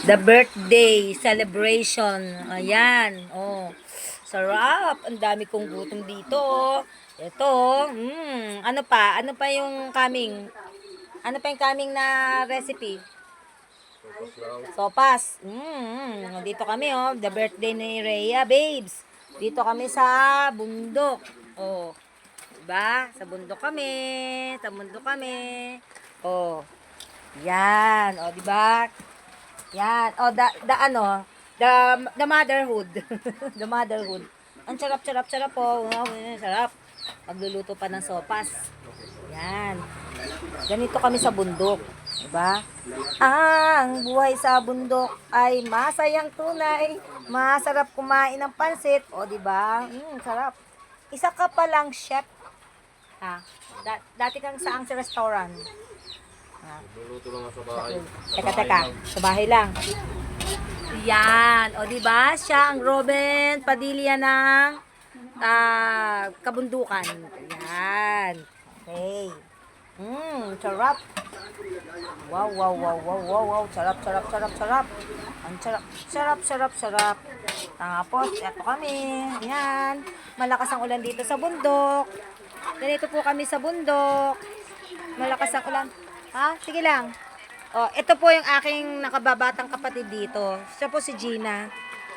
The birthday celebration. Ayan. Oh. Sarap. Ang dami kong gutom dito. Ito. Ano pa? Ano pa yung coming? Ano pa yung coming na recipe? Sopas. Dito kami oh. The birthday ni Rhea, babes. Dito kami sa bundok. Oh. Diba? Sa bundok kami. Sa bundok kami. Oh. Yan. Oh, diba? Yan. Oh, the motherhood. The motherhood. Ang sarap po. Wow, sarap. Pagluluto pa ng sopas. Yan. Ganito kami sa bundok. Diba? Ang buhay sa bundok ay masayang tunay. Masarap kumain ng pansit. O, diba? Sarap. Isa ka pa lang chef. Ha? Dati kang saang sa restaurant. Luluto lang sa bahay. Teka. Sa bahay lang. Yan. O, diba? Siya ang Robin Padilla ng kabundukan. Yan. Okay. Sarap. Wow. Sarap. Ang sarap. Tapos, eto kami. Yan. Malakas ang ulan dito sa bundok. Ganito po kami sa bundok. Malakas ang ulan. Ha? Sige lang. Oh, ito po yung aking nakababatang kapatid dito. Siya po si Gina.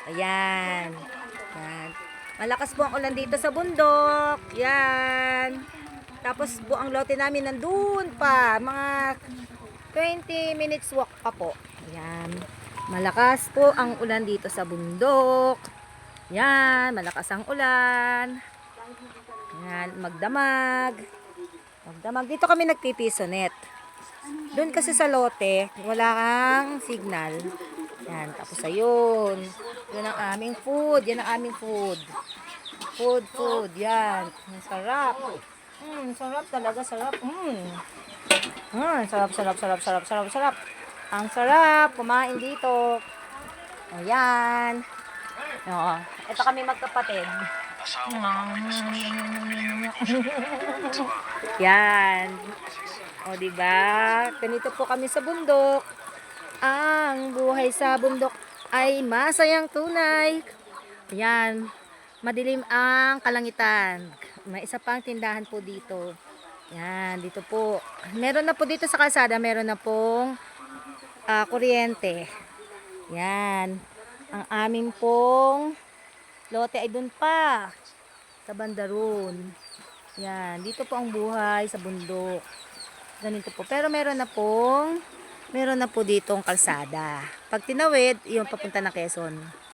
Ayan. Yan. Malakas po ang ulan dito sa bundok. Yan. Tapos buong lote namin nandun pa. Mga 20 minutes walk pa po. Ayan. Malakas po ang ulan dito sa bundok. Yan. Malakas ang ulan. Yan. Magdamag. Dito kami nagpipiso net. Doon kasi sa lote, wala kang signal. Yan, tapos ayun. Yun ang aming food. Yan ang aming food. Food. Yan. Ang sarap. Sarap talaga, sarap. Sarap. Ang sarap. Kumain dito. Ayan. Oo. Ito kami magkapatid. Yan. O, diba? Ganito po kami sa bundok. Ang buhay sa bundok ay masayang tunay. Yan. Madilim ang kalangitan. May isa pang tindahan po dito. Yan, dito po. Meron na po dito sa kalsada, meron na pong kuryente. Yan. Ang aming pong lote ay dun pa. Sa bandaron. Yan. Dito po ang buhay sa bundok. Ganito po. Pero meron na po ditong kalsada. Pag tinawid, yung papunta ng Quezon.